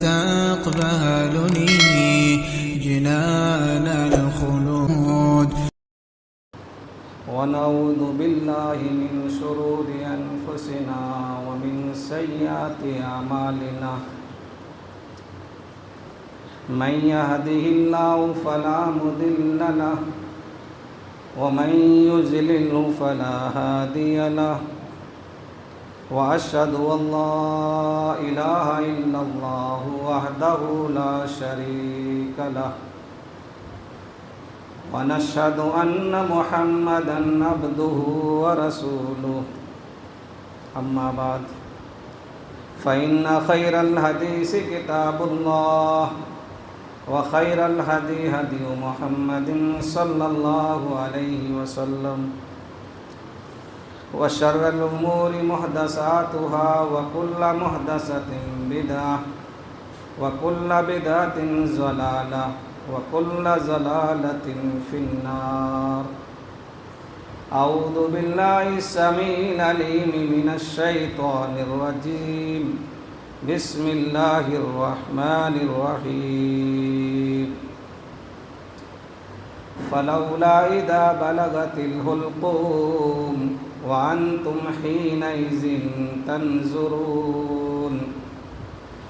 تقبلني جنان الخلود. ونعوذ بالله من شرور أنفسنا ومن سيئات أعمالنا من يهده الله فلا مضل له ومن يضلل فلا هادي له وأشهد أن لا إله إلا الله وحده لا شريك له ونشهد أن محمدًا عبده ورسوله أما بعد فإن خير الحديث كتاب الله وخير الهدي هدي محمد صلى الله عليه وسلم وشر الأمور محدثاتها وكل محدثة بدعة وكل بدعة ضلالة وكل ضلالة في النار. أعوذ بالله السميع العليم من الشيطان الرجيم. بسم الله الرحمن الرحيم. فلولا إذا بلغت الحلقوم وأنتم حينئذ تنظرون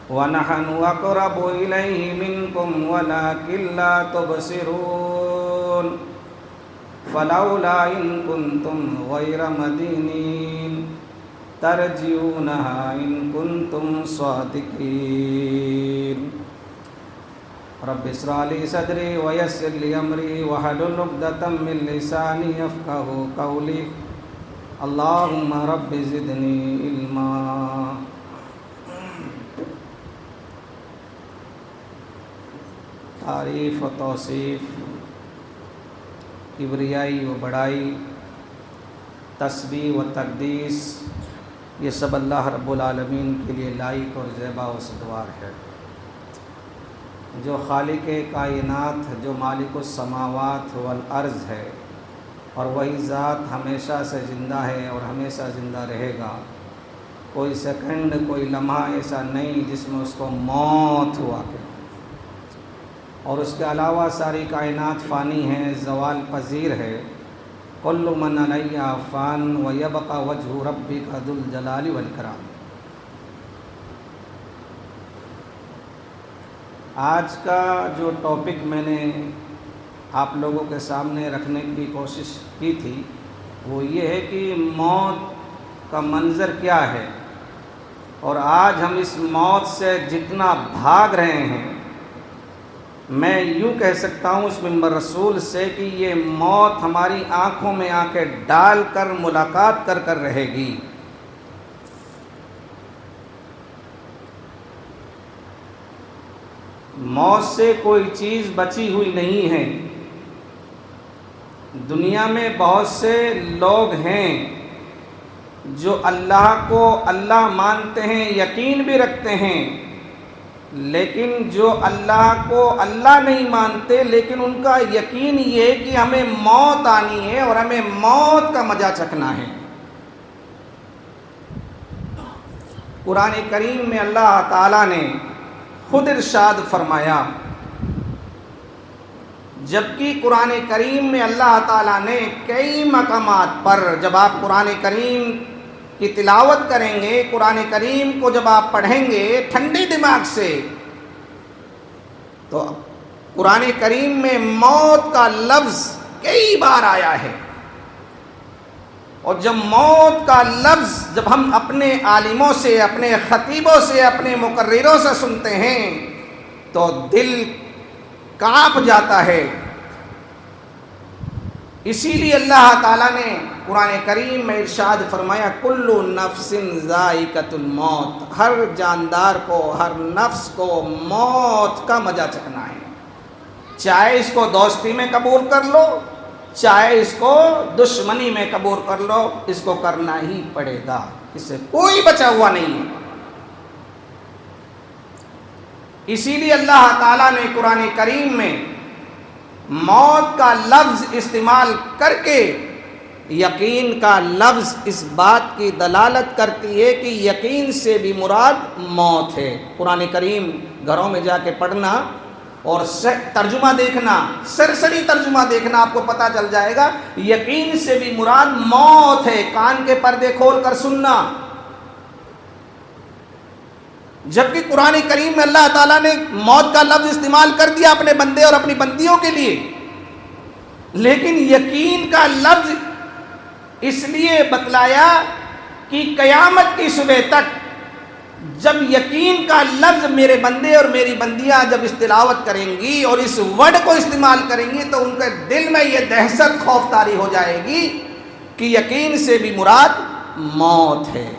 ونحن أقرب إليه منكم ولكن لا تبصرون فلولا إن كنتم غير مدينين ترجعونها إن كنتم صادقين. رب اشرح لي صدري ويسر لي أمري واحلل عقدة من لساني يفقهوا قولي. اللهم رب زدني علما. تعریف و توصیف، کبریائی و بڑائی، تسبیح و تقدیس، یہ سب اللہ رب العالمین کے لیے لائق اور زیبا و استوار ہے. جو خالق کائنات، جو مالک السماوات والارض ہے، اور وہی ذات ہمیشہ سے زندہ ہے اور ہمیشہ زندہ رہے گا. کوئی سیکنڈ، کوئی لمحہ ایسا نہیں جس میں اس کو موت ہوا کہ، اور اس کے علاوہ ساری کائنات فانی ہے، زوال پذیر ہے. کل من علیہا فان ویبقى وجہ ربک ذو الجلال والاکرام. آج کا جو ٹاپک میں نے آپ لوگوں کے سامنے رکھنے کی کوشش کی تھی وہ یہ ہے کہ موت کا منظر کیا ہے، اور آج ہم اس موت سے جتنا بھاگ رہے ہیں، میں یوں کہہ سکتا ہوں اس منبر رسول سے کہ یہ موت ہماری آنکھوں میں آنکھیں ڈال کر ملاقات کر کر رہے گی. موت سے کوئی چیز بچی ہوئی نہیں ہے. دنیا میں بہت سے لوگ ہیں جو اللہ کو اللہ مانتے ہیں، یقین بھی رکھتے ہیں، لیکن جو اللہ کو اللہ نہیں مانتے، لیکن ان کا یقین یہ ہے کہ ہمیں موت آنی ہے اور ہمیں موت کا مزہ چکھنا ہے. قرآن کریم میں اللہ تعالیٰ نے خود ارشاد فرمایا، جبکہ قرآن کریم میں اللہ تعالیٰ نے کئی مقامات پر، جب آپ قرآن کریم کی تلاوت کریں گے، قرآن کریم کو جب آپ پڑھیں گے ٹھنڈے دماغ سے، تو قرآن کریم میں موت کا لفظ کئی بار آیا ہے. اور جب موت کا لفظ جب ہم اپنے عالموں سے، اپنے خطیبوں سے، اپنے مقرروں سے سنتے ہیں تو دل کانپ جاتا ہے. اسی لیے اللہ تعالیٰ نے قرآن کریم میں ارشاد فرمایا، کل نفس ذائقۃ الموت، ہر جاندار کو، ہر نفس کو موت کا مزہ چکھنا ہے. چاہے اس کو دوستی میں قبول کر لو، چاہے اس کو دشمنی میں قبول کر لو، اس کو کرنا ہی پڑے گا، اس سے کوئی بچا ہوا نہیں ہے. اسی لیے اللہ تعالیٰ نے قرآن کریم میں موت کا لفظ استعمال کر کے یقین کا لفظ اس بات کی دلالت کرتی ہے کہ یقین سے بھی مراد موت ہے۔ قرآن کریم گھروں میں جا کے پڑھنا اور ترجمہ دیکھنا، سرسری ترجمہ دیکھنا، آپ کو پتہ چل جائے گا یقین سے بھی مراد موت ہے۔ کان کے پردے کھول کر سننا۔ جبکہ قرآن کریم میں اللہ تعالیٰ نے موت کا لفظ استعمال کر دیا اپنے بندے اور اپنی بندیوں کے لیے، لیکن یقین کا لفظ اس لیے بتلایا کہ قیامت کی صبح تک جب یقین کا لفظ میرے بندے اور میری بندیاں جب اس تلاوت کریں گی اور اس ورڈ کو استعمال کریں گی تو ان کے دل میں یہ دہشت خوف طاری ہو جائے گی کہ یقین سے بھی مراد موت ہے۔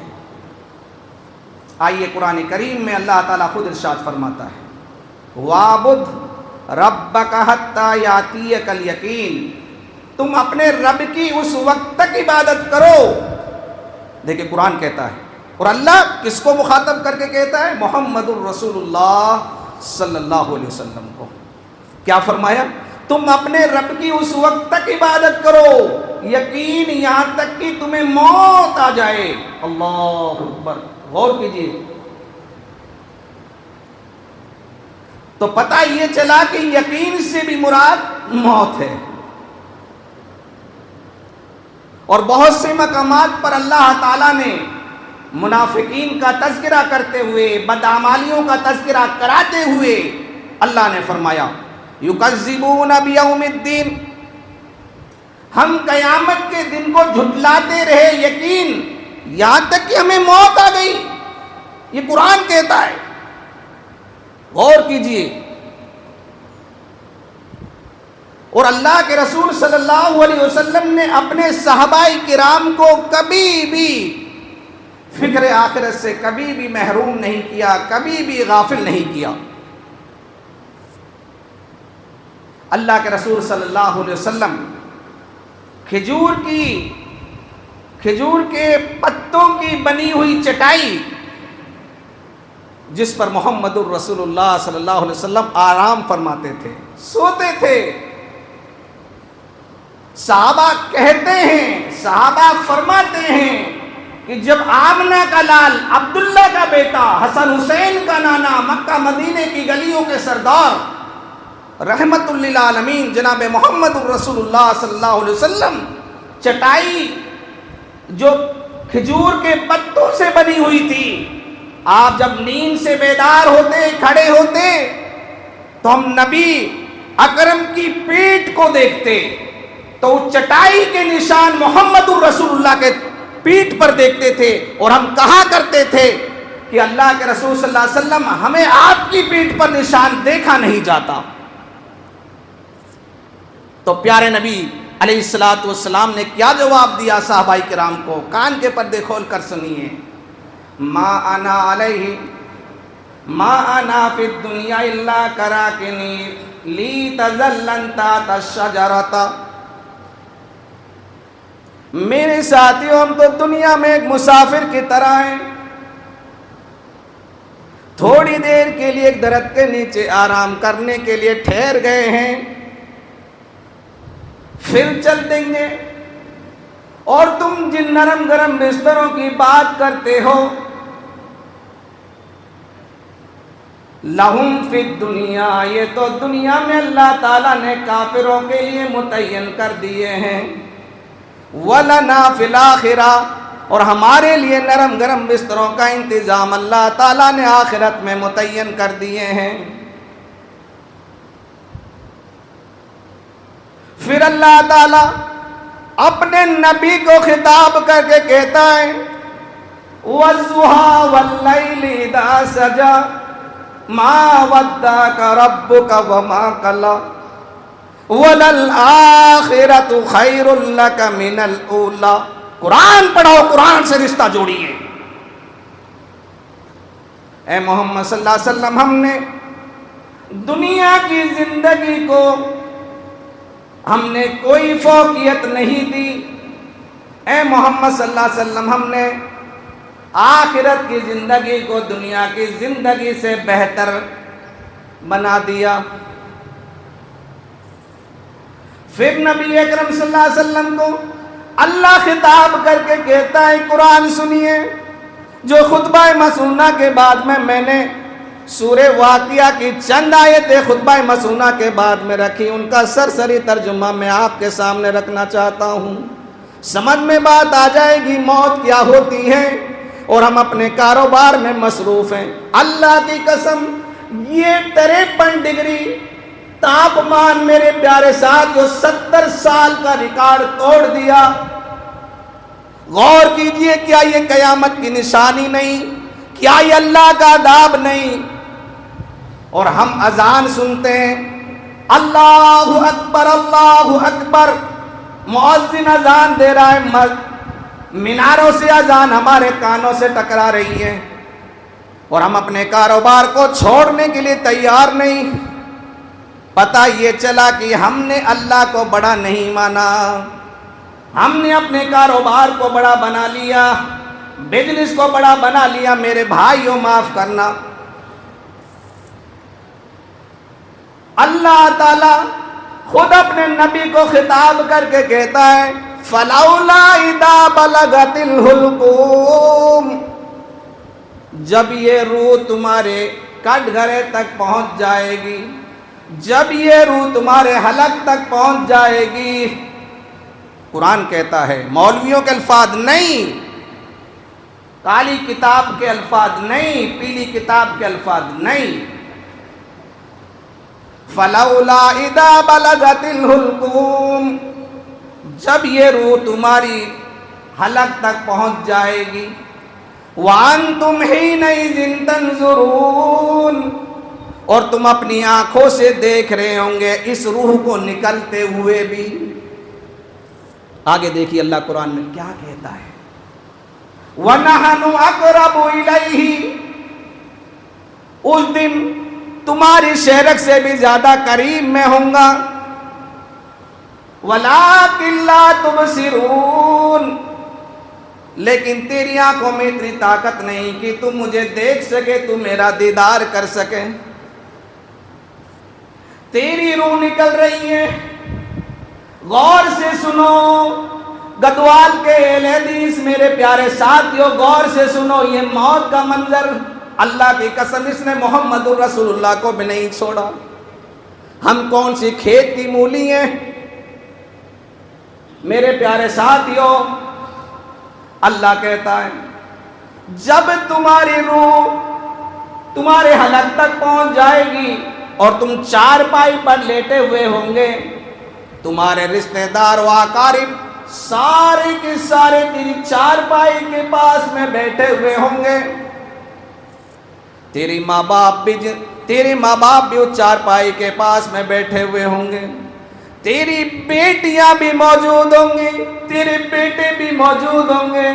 آئیے قرآن کریم میں اللہ تعالیٰ خود ارشاد فرماتا ہے وَاعْبُدْ رَبَّكَ حَتَّى يَأْتِيَكَ الْيَقِينُ، تم اپنے رب کی اس وقت تک عبادت کرو۔ دیکھیں قرآن کہتا ہے، اور اللہ کس کو مخاطب کر کے کہتا ہے؟ محمد الرسول اللہ صلی اللہ علیہ وسلم کو۔ کیا فرمایا؟ تم اپنے رب کی اس وقت تک عبادت کرو، یقین یہاں تک کہ تمہیں موت آ جائے۔ اللہ اکبر، غور کیجیے۔ تو پتہ یہ چلا کہ یقین سے بھی مراد موت ہے۔ اور بہت سے مقامات پر اللہ تعالیٰ نے منافقین کا تذکرہ کرتے ہوئے، بدعمالیوں کا تذکرہ کراتے ہوئے اللہ نے فرمایا یکذبون بیوم الدین، ہم قیامت کے دن کو جھٹلاتے رہے، یقین یہاں تک کہ ہمیں موت آ گئی۔ یہ قرآن کہتا ہے، غور کیجئے۔ اور اللہ کے رسول صلی اللہ علیہ وسلم نے اپنے صحابہ کرام کو کبھی بھی فکر آخرت سے کبھی بھی محروم نہیں کیا، کبھی بھی غافل نہیں کیا۔ اللہ کے رسول صلی اللہ علیہ وسلم کھجور کے پتوں کی بنی ہوئی چٹائی جس پر محمد الرسول اللہ صلی اللہ علیہ وسلم آرام فرماتے تھے، سوتے تھے۔ صحابہ کہتے ہیں، صحابہ فرماتے ہیں کہ جب آمنہ کا لال عبداللہ کا بیٹا، حسن حسین کا نانا، مکہ مدینے کی گلیوں کے سردار، رحمت للعالمین جناب محمد الرسول اللہ صلی اللہ علیہ وسلم چٹائی جو کھجور کے پتوں سے بنی ہوئی تھی، آپ جب نیند سے بیدار ہوتے، کھڑے ہوتے تو ہم نبی اکرم کی پیٹھ کو دیکھتے تو چٹائی کے نشان محمد الرسول اللہ کے پیٹھ پر دیکھتے تھے، اور ہم کہا کرتے تھے کہ اللہ کے رسول صلی اللہ علیہ وسلم ہمیں آپ کی پیٹھ پر نشان دیکھا نہیں جاتا۔ تو پیارے نبی علیہ الصلوۃ والسلام نے کیا جواب دیا صحابہ کرام کو؟ کان کے پردے کھول کر سنیے۔ ما انا علیہ ما انا فی الدنیا الا کراکنی لی تذلن تحت الشجرۃ، میرے ساتھیوں ہم تو دنیا میں ایک مسافر کی طرح ہیں، تھوڑی دیر کے لیے ایک درخت کے نیچے آرام کرنے کے لیے ٹھہر گئے ہیں، پھر چل دیں گے۔ اور تم جن نرم گرم بستروں کی بات کرتے ہو، لہم فی الدنیا، یہ تو دنیا میں اللہ تعالیٰ نے کافروں کے لیے متعین کر دیے ہیں، وَلَنَا فِي الْآخِرَةِ، اور ہمارے لیے نرم گرم بستروں کا انتظام اللہ تعالیٰ نے آخرت میں متعین کر دیے ہیں۔ پھر اللہ تعالیٰ اپنے نبی کو خطاب کر کے کہتا ہے وَالضُّحَىٰ وَاللَّيْلِ إِذَا سَجَىٰ مَا وَدَّعَكَ رَبُّكَ وَمَا قَلَىٰ وَلَلْآخِرَةُ خَيْرٌ لَكَ مِنَ الْأُولَىٰ۔ قرآن پڑھو، قرآن سے رشتہ جوڑیے۔ اے محمد صلی اللہ علیہ وسلم، ہم نے دنیا کی زندگی کو ہم نے کوئی فوقیت نہیں دی۔ اے محمد صلی اللہ علیہ وسلم، ہم نے آخرت کی زندگی کو دنیا کی زندگی سے بہتر بنا دیا۔ پھر نبی اکرم صلی اللہ علیہ وسلم کو اللہ خطاب کر کے کہتا ہے قرآن سنیے، جو خطبہ مسونہ کے بعد میں نے سورہ واقعہ کی چند آیتیں خطبہ مسونہ کے بعد میں رکھی، ان کا سرسری ترجمہ میں آپ کے سامنے رکھنا چاہتا ہوں، سمجھ میں بات آ جائے گی موت کیا ہوتی ہے، اور ہم اپنے کاروبار میں مصروف ہیں۔ اللہ کی قسم یہ 53 ڈگری تاپمان میرے پیارے ساتھیو 70 سال کا ریکارڈ توڑ دیا۔ غور کیجئے، کیا یہ قیامت کی نشانی نہیں؟ کیا یہ اللہ کا عذاب نہیں؟ اور ہم اذان سنتے ہیں، اللہ اکبر اللہ اکبر، مؤذن اذان دے رہا ہے، میناروں سے اذان ہمارے کانوں سے ٹکرا رہی ہے، اور ہم اپنے کاروبار کو چھوڑنے کے لیے تیار نہیں۔ پتہ یہ چلا کہ ہم نے اللہ کو بڑا نہیں مانا، ہم نے اپنے کاروبار کو بڑا بنا لیا، بزنس کو بڑا بنا لیا۔ میرے بھائیوں معاف کرنا، اللہ تعالی خود اپنے نبی کو خطاب کر کے کہتا ہے فَلَوْلَا إِذَا بَلَغَتِ الْحُلْقُومَ، جب یہ روح تمہارے کٹ گھرے تک پہنچ جائے گی، جب یہ روح تمہارے حلق تک پہنچ جائے گی۔ قرآن کہتا ہے، مولویوں کے الفاظ نہیں، کالی کتاب کے الفاظ نہیں، پیلی کتاب کے الفاظ نہیں۔ فَلَوْلَا إِذَا بَلَغَتِ الْحُلْقُومَ، جب یہ روح تمہاری حلق تک پہنچ جائے گی، وَأَنْتُمْ حِينَئِذٍ تَنْظُرُونَ، اور تم اپنی آنکھوں سے دیکھ رہے ہوں گے اس روح کو نکلتے ہوئے بھی۔ آگے دیکھیے اللہ قرآن میں کیا کہتا ہے، وَنَحْنُ أَقْرَبُ إِلَيْهِ، اس دن تمہاری شہرک سے بھی زیادہ قریب میں ہوں گا، وَلَٰكِن لَا تُبْصِرُونَ، لیکن تیری آنکھوں میں اتنی طاقت نہیں کہ تم مجھے دیکھ سکے، تم میرا دیدار کر سکے۔ تیری روح نکل رہی ہے، غور سے سنو گدوال کے اہل حدیث میرے پیارے ساتھیوں، غور سے سنو یہ موت کا منظر۔ اللہ کی قسم اس نے محمد الرسول اللہ کو بھی نہیں چھوڑا۔ ہم کون سی کھیت کی مولی ہیں میرے پیارے ساتھیوں؟ اللہ کہتا ہے جب تمہاری روح تمہارے حلق تک پہنچ جائے گی اور تم چارپائی پر لیٹے ہوئے ہوں گے، تمہارے رشتہ دار و اقارب سارے کے سارے تیری چارپائی کے پاس میں بیٹھے ہوئے ہوں گے، تیرے ماں باپ بھی اس چارپائی کے پاس میں بیٹھے ہوئے ہوں گے، تیری بیٹیاں بھی موجود ہوں گی، تیرے بیٹے بھی موجود ہوں گے،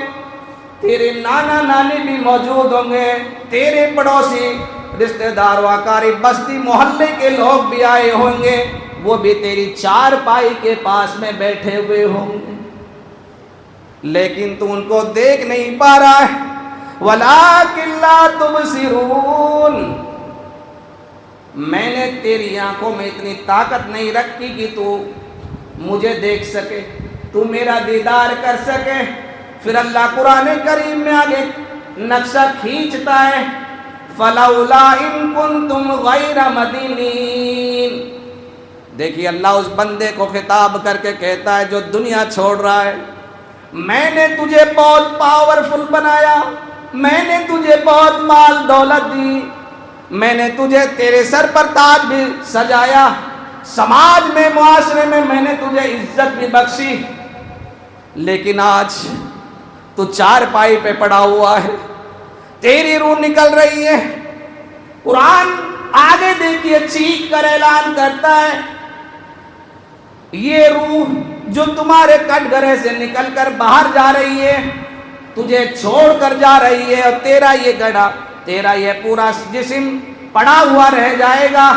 تیرے نانا نانی بھی موجود ہوں گے، تیرے پڑوسی رشتہ دار و اقارب بستی محلے کے لوگ بھی آئے ہوں گے، وہ بھی تیری چارپائی کے پاس میں بیٹھے ہوئے ہوں گے، لیکن تو ان کو دیکھ نہیں پا رہا ہے۔ وَلَٰكِن لَا تُبْصِرُونَ، میں نے تیری آنکھوں میں اتنی طاقت نہیں رکھی کہ تو مجھے دیکھ سکے، تو میرا دیدار کر سکے۔ پھر اللہ قرآن کریم میں آگے نقشہ کھینچتا ہے فَلَوْلَا إِن كُنتُمْ غَيْرَ مَدِينِينَ۔ دیکھیے اللہ اس بندے کو خطاب کر کے کہتا ہے جو دنیا چھوڑ رہا ہے، میں نے تجھے بہت پاورفل بنایا، میں نے تجھے بہت مال دولت دی، میں نے تجھے تیرے سر پر تاج بھی سجایا، سماج میں معاشرے میں نے تجھے عزت بھی بخشی، لیکن آج تو چارپائی پہ پڑا ہوا ہے، تیری روح نکل رہی ہے۔ قرآن آگے دیکھیے چیخ کر اعلان کرتا ہے یہ روح جو تمہارے کٹ گھرے سے نکل کر باہر جا رہی ہے، تجھے چھوڑ کر جا رہی ہے، اور تیرا یہ گڑھا، تیرا یہ پورا جسم پڑا ہوا رہ جائے گا۔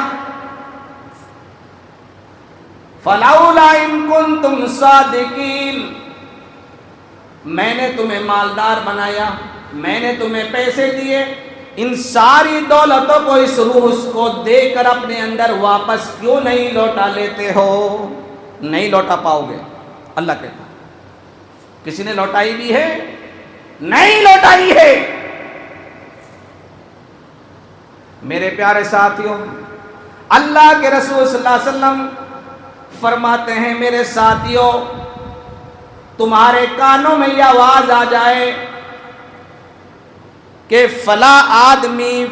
فَلَوْلَا إِن كُنتُمْ صَادِقِينَ، میں نے تمہیں مالدار بنایا، میں نے تمہیں پیسے دیے، ان ساری دولتوں کو اس روح کو دے کر اپنے اندر واپس کیوں نہیں لوٹا لیتے ہو؟ نہیں لوٹا پاؤ گے، اللہ کہتا ہے کسی نے لوٹائی بھی ہے؟ نہیں لوٹائی ہے۔ میرے پیارے ساتھیوں، اللہ کے رسول صلی اللہ علیہ وسلم فرماتے ہیں میرے ساتھیوں، تمہارے کانوں میں یہ آواز آ جائے کہ فلاں آدمی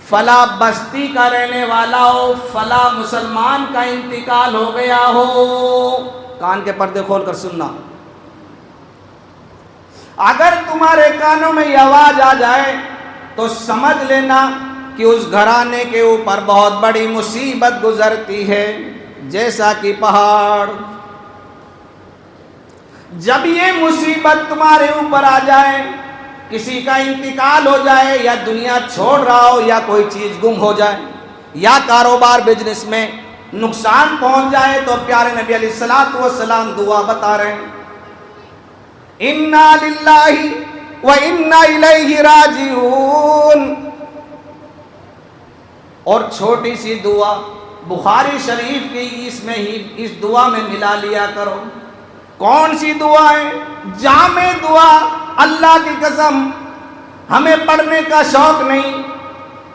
فلاں بستی کا رہنے والا ہو، فلاں مسلمان کا انتقال ہو گیا ہو، کان کے پردے کھول کر سننا۔ اگر تمہارے کانوں میں یہ آواز آ جائے تو سمجھ لینا کہ اس گھرانے کے اوپر بہت بڑی مصیبت گزرتی ہے، جیسا کہ پہاڑ۔ جب یہ مصیبت تمہارے اوپر آ جائے، کسی کا انتقال ہو جائے، یا دنیا چھوڑ رہا ہو، یا کوئی چیز گم ہو جائے، یا کاروبار بزنس میں نقصان پہنچ جائے، تو پیارے نبی علیہ الصلوۃ والسلام دعا بتا رہے ہیں، انا للہ و انا الیہ راجعون۔ اور چھوٹی سی دعا بخاری شریف کی اس دعا میں ملا لیا کرو۔ کون سی دعا ہے؟ جامع دعا۔ اللہ کی قسم ہمیں پڑھنے کا شوق نہیں،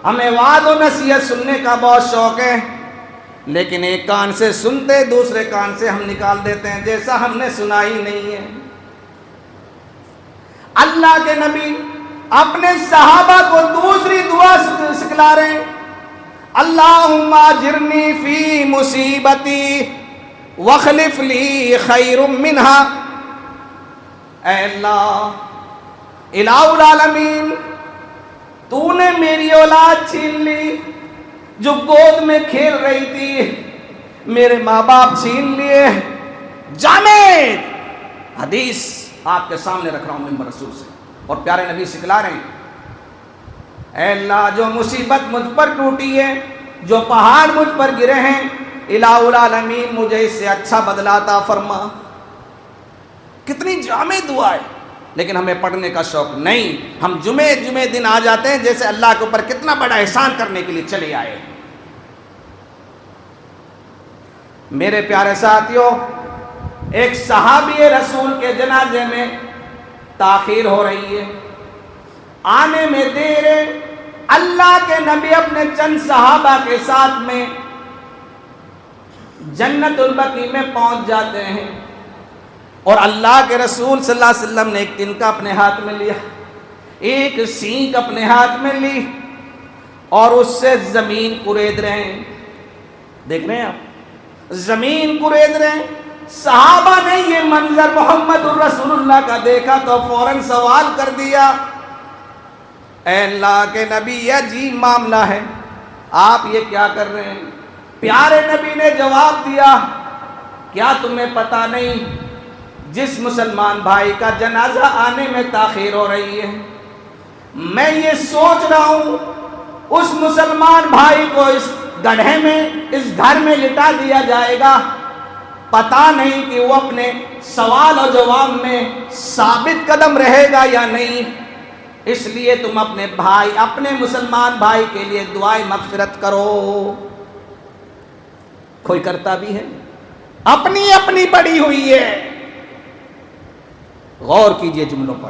ہمیں وعظ و نصیحت سننے کا بہت شوق ہے، لیکن ایک کان سے سنتے دوسرے کان سے ہم نکال دیتے ہیں جیسا ہم نے سنا ہی نہیں ہے۔ اللہ کے نبی اپنے صحابہ کو دوسری دعا سکھلا رہے ہیں، اللہم اجرنی فی مصیبتی واخلف لی خیر منہا۔ اے اللہ، الہ العالمین، تو نے میری اولاد چھین لی، جو گود میں کھیل رہی تھی، میرے ماں باپ چھین لیے۔ جامع حدیث آپ کے سامنے رکھ رہا ہوں ممبر رسول سے، اور پیارے نبی سکھلا رہے ہیں، اے اللہ جو مصیبت مجھ پر ٹوٹی ہے، جو پہاڑ مجھ پر گرے ہیں، الہ العالمین مجھے اس سے اچھا بدلہ عطا فرما۔ کتنی جامع دعا ہے، لیکن ہمیں پڑھنے کا شوق نہیں۔ ہم جمعے دن آ جاتے ہیں جیسے اللہ کے اوپر کتنا بڑا احسان کرنے کے لیے چلے آئے۔ میرے پیارے ساتھیوں، ایک صحابی رسول کے جنازے میں تاخیر ہو رہی ہے، آنے میں دیر ہے۔ اللہ کے نبی اپنے چند صحابہ کے ساتھ میں جنت البقیع میں پہنچ جاتے ہیں، اور اللہ کے رسول صلی اللہ علیہ وسلم نے ایک تنکا اپنے ہاتھ میں لیا، ایک سینک اپنے ہاتھ میں لی، اور اس سے زمین کرید رہے ہیں۔ دیکھ رہے ہیں آپ، زمین کرید رہے ہیں۔ صحابہ نے یہ منظر محمد الرسول اللہ کا دیکھا تو فوراً سوال کر دیا، اے اللہ کے نبی یہ عجیب معاملہ ہے، آپ یہ کیا کر رہے ہیں؟ پیارے نبی نے جواب دیا، کیا تمہیں پتہ نہیں جس مسلمان بھائی کا جنازہ آنے میں تاخیر ہو رہی ہے، میں یہ سوچ رہا ہوں اس مسلمان بھائی کو اس گڑھے میں، اس گھر میں لٹا دیا جائے گا، پتہ نہیں کہ وہ اپنے سوال اور جواب میں ثابت قدم رہے گا یا نہیں، اس لیے تم اپنے بھائی، اپنے مسلمان بھائی کے لیے دعائیں مغفرت کرو۔ کوئی کرتا بھی ہے؟ اپنی اپنی پڑی ہوئی ہے۔ غور کیجئے جملوں پر۔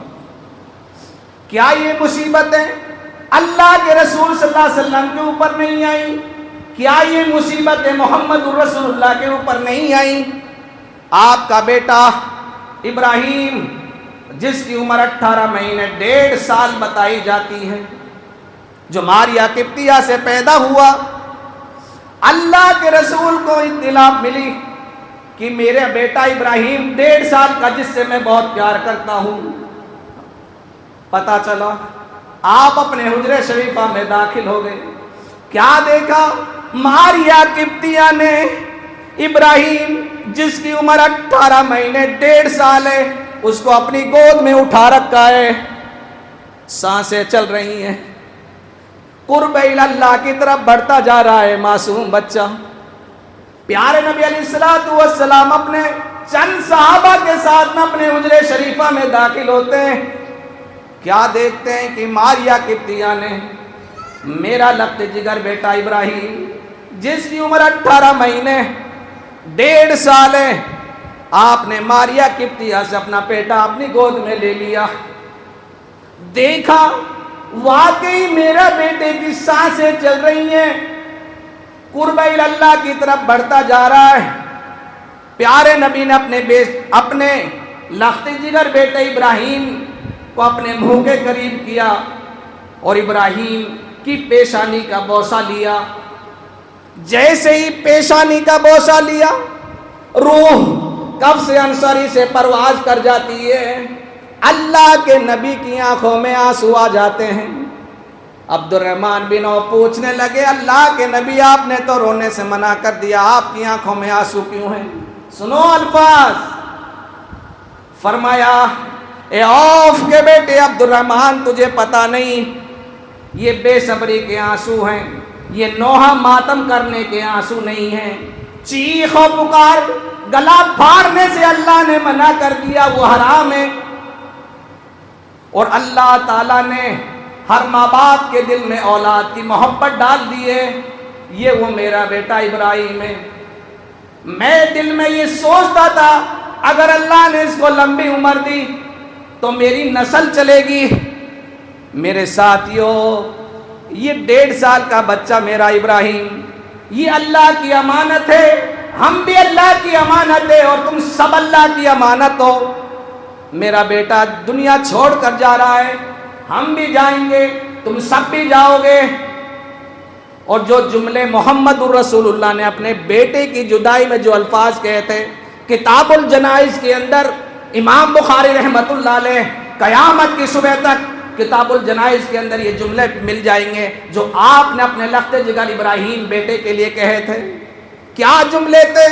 کیا یہ مصیبتیں اللہ کے رسول صلی اللہ علیہ وسلم کے اوپر نہیں آئیں؟ کیا یہ مصیبتیں محمد الرسول اللہ کے اوپر نہیں آئیں؟ آپ کا بیٹا ابراہیم، جس کی عمر 18 مہینے 1.5 سال بتائی جاتی ہے، جو ماریا قبطیہ سے پیدا ہوا، اللہ کے رسول کو اطلاع ملی کہ میرا بیٹا ابراہیم 1.5 سال کا، جس سے میں بہت پیار کرتا ہوں۔ پتہ چلا، آپ اپنے حجرے شریفہ میں داخل ہو گئے، کیا دیکھا؟ ماریا قبطیہ نے ابراہیم، جس کی عمر 18 مہینے 1.5 سال ہے، اس کو اپنی گود میں اٹھا رکھا ہے، سانسیں چل رہی ہیں، قرب اللہ کی طرف بڑھتا جا رہا ہے معصوم بچہ۔ پیارے نبی علیہ الصلوۃ والسلام اپنے چند صحابہ کے ساتھ میں اپنے حجرے شریفہ میں داخل ہوتے ہیں، کیا دیکھتے ہیں کہ ماریا قبطیہ نے میرا لخت جگر بیٹا ابراہیم، جس کی عمر 18 مہینے 1.5 سال ہے، آپ نے ماریا قبطیہ سے اپنا بیٹا اپنی گود میں لے لیا. دیکھا واقعی میرا بیٹے کی سانسیں چل رہی ہیں, قرب اللہ کی طرف بڑھتا جا رہا ہے. پیارے نبی نے اپنے لخت جگر بیٹے ابراہیم کو اپنے منہ کے قریب کیا اور ابراہیم کی پیشانی کا بوسہ لیا. جیسے ہی پیشانی کا بوسہ لیا, روح قفص انصاری سے پرواز کر جاتی ہے. اللہ کے نبی کی آنکھوں میں آنسو آ جاتے ہیں. عبد الرحمن بن عوف پوچھنے لگے, اللہ کے نبی آپ نے تو رونے سے منع کر دیا, آپ کی آنکھوں میں آنسو کیوں ہیں؟ سنو الفاظ. فرمایا, اے عوف کے بیٹے عبد الرحمن, تجھے پتا نہیں یہ بے صبری کے آنسو ہیں, یہ نوحہ ماتم کرنے کے آنسو نہیں ہیں. چیخ و پکار, گلا پھاڑنے سے اللہ نے منع کر دیا, وہ حرام ہے. اور اللہ تعالیٰ نے ہر ماں باپ کے دل میں اولاد کی محبت ڈال دی ہے. یہ وہ میرا بیٹا ابراہیم ہے. میں دل میں یہ سوچتا تھا اگر اللہ نے اس کو لمبی عمر دی تو میری نسل چلے گی. میرے ساتھیوں, یہ 1.5 سال کا بچہ میرا ابراہیم, یہ اللہ کی امانت ہے. ہم بھی اللہ کی امانت ہے اور تم سب اللہ کی امانت ہو. میرا بیٹا دنیا چھوڑ کر جا رہا ہے, ہم بھی جائیں گے, تم سب بھی جاؤ گے. اور جو جملے محمد الرسول اللہ نے اپنے بیٹے کی جدائی میں جو الفاظ کہے تھے, کتاب الجنائز کے اندر امام بخاری رحمت اللہ علیہ قیامت کی صبح تک کتاب الجنائز کے اندر یہ جملے مل جائیں گے جو آپ نے اپنے لخت جگر ابراہیم بیٹے کے لیے کہے تھے. کیا جملے تھے؟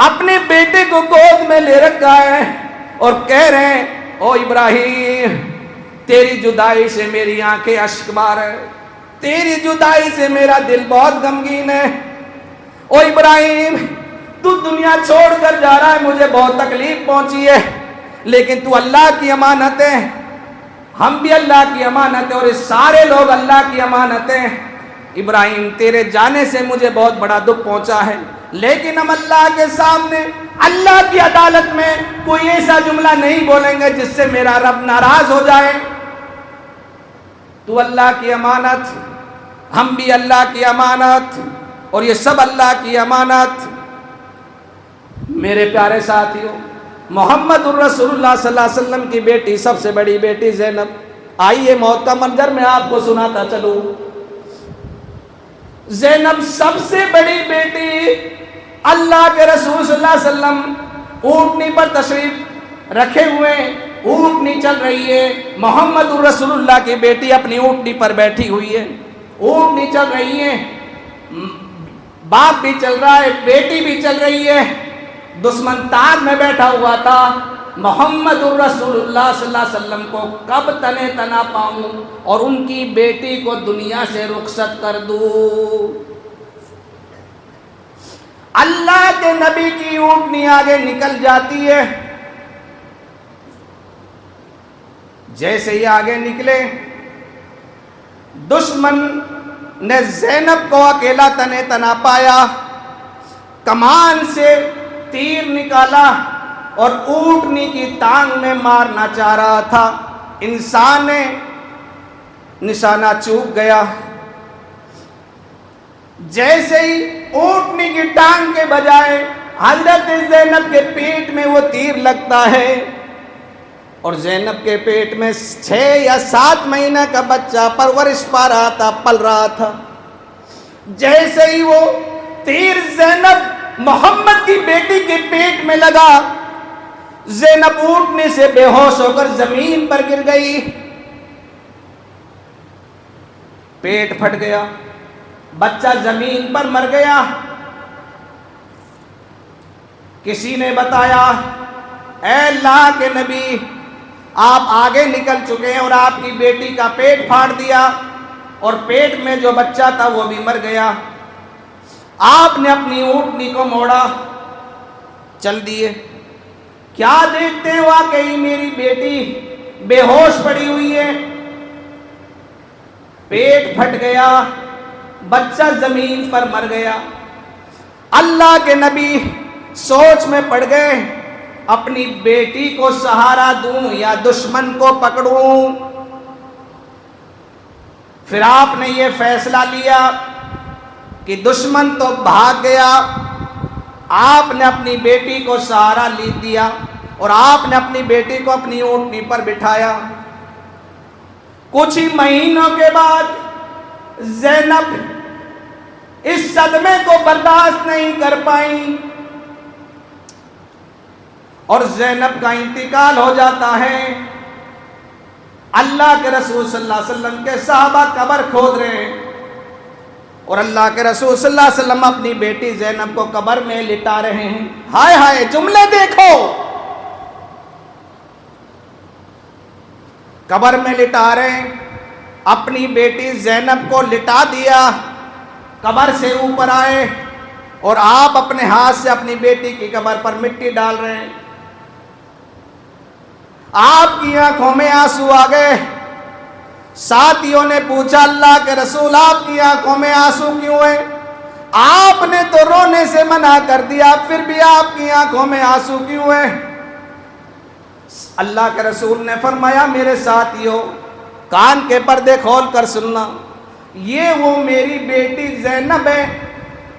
اپنے بیٹے کو گود میں لے رکھا ہے اور کہہ رہے ہیں, او ابراہیم, تیری جدائی سے میری آنکھیں اشک بار ہے, تیری جدائی سے میرا دل بہت غمگین ہے. او ابراہیم, تو دنیا چھوڑ کر جا رہا ہے, مجھے بہت تکلیف پہنچی ہے, لیکن تو اللہ کی امانت ہے, ہم بھی اللہ کی امانت ہے, اور اس سارے لوگ اللہ کی امانت ہیں. ابراہیم, تیرے جانے سے مجھے بہت بڑا دکھ پہنچا ہے, لیکن ہم اللہ کے سامنے اللہ کی عدالت میں کوئی ایسا جملہ نہیں بولیں گے جس سے میرا رب ناراض ہو جائے. تو اللہ کی امانت, ہم بھی اللہ کی امانت, اور یہ سب اللہ کی امانت. میرے پیارے ساتھیوں, محمد الرسول اللہ صلی اللہ علیہ وسلم کی بیٹی, سب سے بڑی بیٹی زینب, آئیے موت کا منظر میں آپ کو سناتا چلوں. زینب سب سے بڑی بیٹی, اللہ کے رسول صلی اللہ علیہ وسلم اونٹنی پر تشریف رکھے ہوئے, اونٹنی چل رہی ہے, محمد الرسول اللہ کی بیٹی اپنی اونٹنی پر بیٹھی ہوئی ہے, اونٹنی چل رہی ہے, باپ بھی چل رہا ہے, بیٹی بھی چل رہی ہے. دشمن تار میں بیٹھا ہوا تھا. محمد الرسول اللہ صلی اللہ علیہ وسلم کو کب تنے تنا پاؤں اور ان کی بیٹی کو دنیا سے رخصت کر دوں. اللہ کے نبی کی اونٹنی آگے نکل جاتی ہے. جیسے ہی آگے نکلے, دشمن نے زینب کو اکیلا تنے تنا پایا, کمان سے تیر نکالا اور اونٹنی کی ٹانگ میں مارنا چاہ رہا تھا. انسان نے نشانہ چوک گیا. جیسے ہی اونٹنی کی ٹانگ کے بجائے حضرت زینب کے پیٹ میں وہ تیر لگتا ہے, اور زینب کے پیٹ میں 6 یا 7 مہینہ کا بچہ پرورش پا رہا تھا, پل رہا تھا. جیسے ہی وہ تیر زینب محمد کی بیٹی کے پیٹ میں لگا, زینب اونٹنے سے بے ہوش ہو کر زمین پر گر گئی. پیٹ پھٹ گیا, بچہ زمین پر مر گیا. کسی نے بتایا, اے اللہ کے نبی, آپ آگے نکل چکے ہیں اور آپ کی بیٹی کا پیٹ پھاڑ دیا, اور پیٹ میں جو بچہ تھا وہ بھی مر گیا. آپ نے اپنی اونٹنی کو موڑا, چل دیے. کیا دیکھتے ہیں, واقعی میری بیٹی بے ہوش پڑی ہوئی ہے, پیٹ پھٹ گیا, بچہ زمین پر مر گیا. اللہ کے نبی سوچ میں پڑ گئے, اپنی بیٹی کو سہارا دوں یا دشمن کو پکڑوں؟ پھر آپ نے یہ فیصلہ لیا کہ دشمن تو بھاگ گیا، آپ نے اپنی بیٹی کو سہارا دیا اور آپ نے اپنی بیٹی کو اپنی اونٹنی پر بٹھایا۔ کچھ ہی مہینوں کے بعد زینب اس صدمے کو برداشت نہیں کر پائیں اور زینب کا انتقال ہو جاتا ہے۔ اللہ کے رسول صلی اللہ علیہ وسلم کے صحابہ قبر کھود رہے ہیں اور اللہ کے رسول صلی اللہ علیہ وسلم اپنی بیٹی زینب کو قبر میں لٹا رہے ہیں۔ ہائے ہائے، جملے دیکھو، قبر میں لٹا رہے ہیں، اپنی بیٹی زینب کو لٹا دیا، قبر سے اوپر آئے اور آپ اپنے ہاتھ سے اپنی بیٹی کی قبر پر مٹی ڈال رہے ہیں۔ آپ کی آنکھوں میں آنسو آ گئے۔ ساتھیوں نے پوچھا، اللہ کے رسول آپ کی آنکھوں میں آنسو کیوں ہیں؟ آپ نے تو رونے سے منع کر دیا، پھر بھی آپ کی آنکھوں میں آنسو کیوں ہیں؟ اللہ کے رسول نے فرمایا، میرے ساتھیوں کان کے پردے کھول کر سننا، یہ وہ میری بیٹی زینب ہے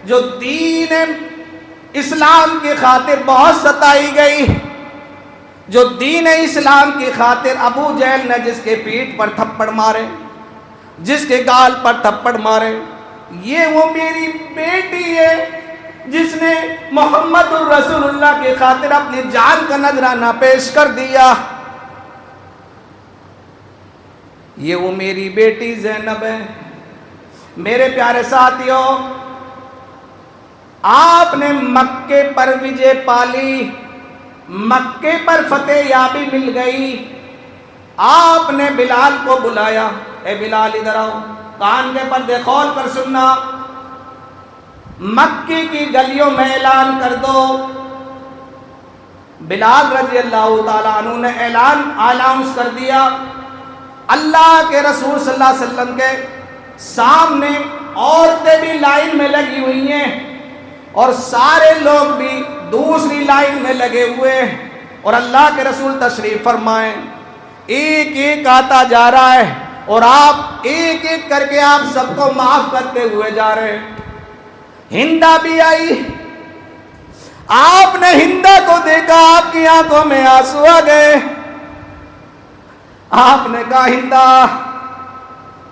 جو دین اسلام کی خاطر بہت ستائی گئی، جو دین اسلام کی خاطر ابو جہل نے جس کے پیٹھ پر تھپڑ مارے، جس کے گال پر تھپڑ مارے، یہ وہ میری بیٹی ہے جس نے محمد الرسول اللہ کی خاطر اپنی جان کا نذرانہ پیش کر دیا۔ یہ وہ میری بیٹی زینب ہے۔ میرے پیارے ساتھیوں، آپ نے مکے پر وجے پالی، مکے پر فتح یابی مل گئی۔ آپ نے بلال کو بلایا، اے بلال ادھر آؤ، کان کے پردے کھول کر سننا، مکے کی گلیوں میں اعلان کر دو۔ بلال رضی اللہ تعالیٰ عنہ نے اعلان کر دیا۔ اللہ کے رسول صلی اللہ علیہ وسلم کے سامنے عورتیں بھی لائن میں لگی ہوئی ہیں اور سارے لوگ بھی دوسری لائن میں لگے ہوئے اور اللہ کے رسول تشریف فرمائیں۔ ایک ایک آتا جا رہا ہے اور آپ ایک ایک کر کے آپ سب کو معاف کرتے ہوئے جا رہے ہیں۔ ہندا بھی آئی، آپ نے ہندا کو دیکھا، آپ کی آنکھوں میں آنسو آ گئے۔ آپ نے کہا، ہندا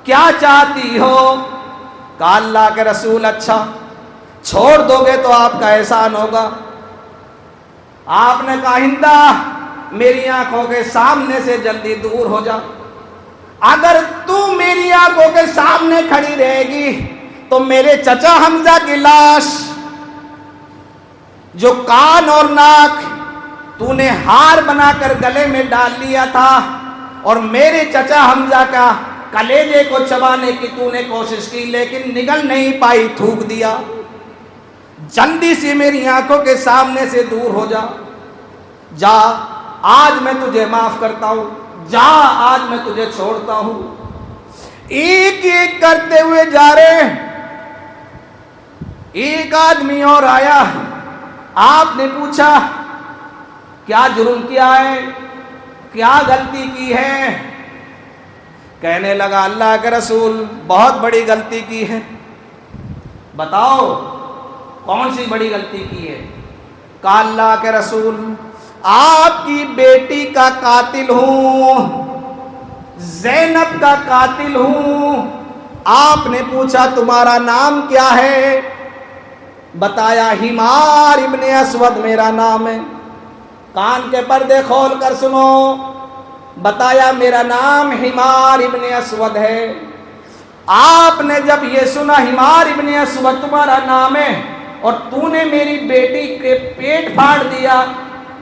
کیا چاہتی ہو؟ کہا، اللہ کے رسول اچھا چھوڑ دو گے تو آپ کا احسان ہوگا۔ آپ نے کہا، ہندا میری آنکھوں کے سامنے سے جلدی دور ہو جا، اگر تو میری آنکھوں کے سامنے کھڑی رہے گی تو میرے چچا حمزہ کی لاش جو کان اور ناک تو نے ہار بنا کر گلے میں ڈال لیا تھا اور میرے چچا حمزہ کا کلیجے کو چبانے کی تو نے کوشش کی لیکن نگل نہیں پائی، تھوک دیا، جلدی سے میری آنکھوں کے سامنے سے دور ہو جا، جا آج میں تجھے معاف کرتا ہوں، جا آج میں تجھے چھوڑتا ہوں۔ ایک ایک کرتے ہوئے جا رہے ہیں۔ ایک آدمی اور آیا، آپ نے پوچھا کیا جرم کیا ہے، کیا غلطی کی ہے؟ کہنے لگا، اللہ کے رسول بہت بڑی غلطی کی ہے۔ بتاؤ کون سی بڑی غلطی کی ہے؟ کہا، اللہ کے رسول آپ کی بیٹی کا قاتل ہوں، زینب کا قاتل ہوں۔ آپ نے پوچھا تمہارا نام کیا ہے؟ بتایا، حمار ابن اسود میرا نام ہے۔ کان کے پردے کھول کر سنو، بتایا میرا نام حمار ابن اسود ہے۔ آپ نے جب یہ سنا حمار ابن اسود تمہارا نام ہے اور تو نے میری بیٹی کے پیٹ پھاڑ دیا،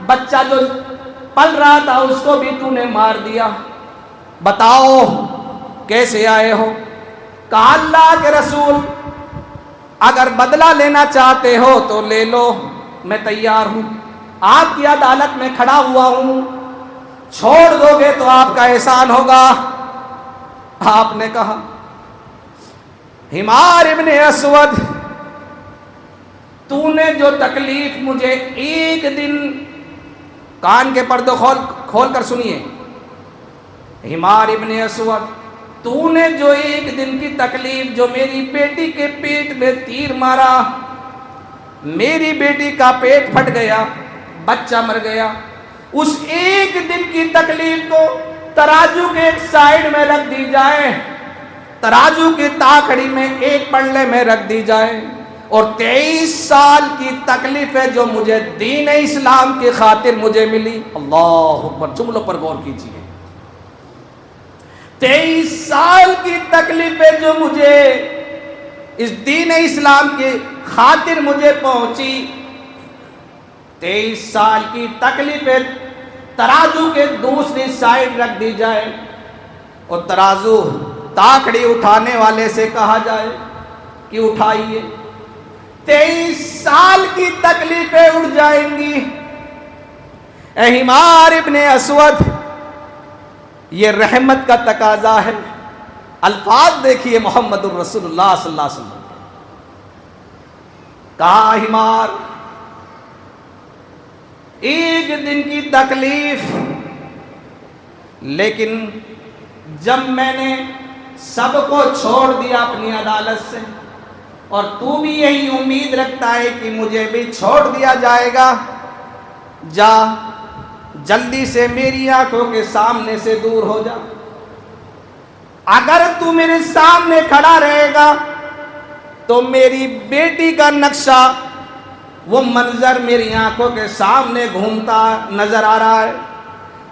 بچہ جو پل رہا تھا اس کو بھی تو نے مار دیا، بتاؤ کیسے آئے ہو؟ کہا، اللہ کے رسول اگر بدلہ لینا چاہتے ہو تو لے لو، میں تیار ہوں، آپ کی عدالت میں کھڑا ہوا ہوں، چھوڑ دو گے تو آپ کا احسان ہوگا۔ آپ نے کہا، حمار ابن اسود تو نے جو تکلیف مجھے ایک دن کان کے پردے کھول کر سنیے. حمار ابن اسود، تو نے جو ایک دن کی تکلیف، جو میری بیٹی کے پیٹ میں تیر مارا، میری بیٹی کا پیٹ پھٹ گیا، بچہ مر گیا، اس ایک دن کی تکلیف کو ترازو کے ایک سائیڈ میں رکھ دی جائے، ترازو کی تاکڑی میں ایک پلڑے میں رکھ دی جائے، اور 23 سال کی تکلیف ہے جو مجھے دین اسلام کی خاطر مجھے ملی. اللہ اکبر، جملوں پر غور کیجیے. 23 سال کی تکلیف ہے جو مجھے اس دین اسلام کی خاطر مجھے پہنچی. 23 سال کی تکلیف ہے ترازو کے دوسری سائیڈ رکھ دی جائے، اور ترازو تاکڑی اٹھانے والے سے کہا جائے کہ اٹھائیے. 23 سال کی تکلیفیں اٹھ جائیں گی. اے حمار ابن اسود، یہ رحمت کا تقاضا ہے. الفاظ دیکھیے محمد الرسول اللہ صلی اللہ علیہ وسلم. کہا حمار، ایک دن کی تکلیف، لیکن جب میں نے سب کو چھوڑ دیا اپنی عدالت سے، اور تو بھی یہی امید رکھتا ہے کہ مجھے بھی چھوڑ دیا جائے گا، جا جلدی سے میری آنکھوں کے سامنے سے دور ہو جا. اگر تو میرے سامنے کھڑا رہے گا تو میری بیٹی کا نقشہ، وہ منظر میری آنکھوں کے سامنے گھومتا نظر آ رہا ہے.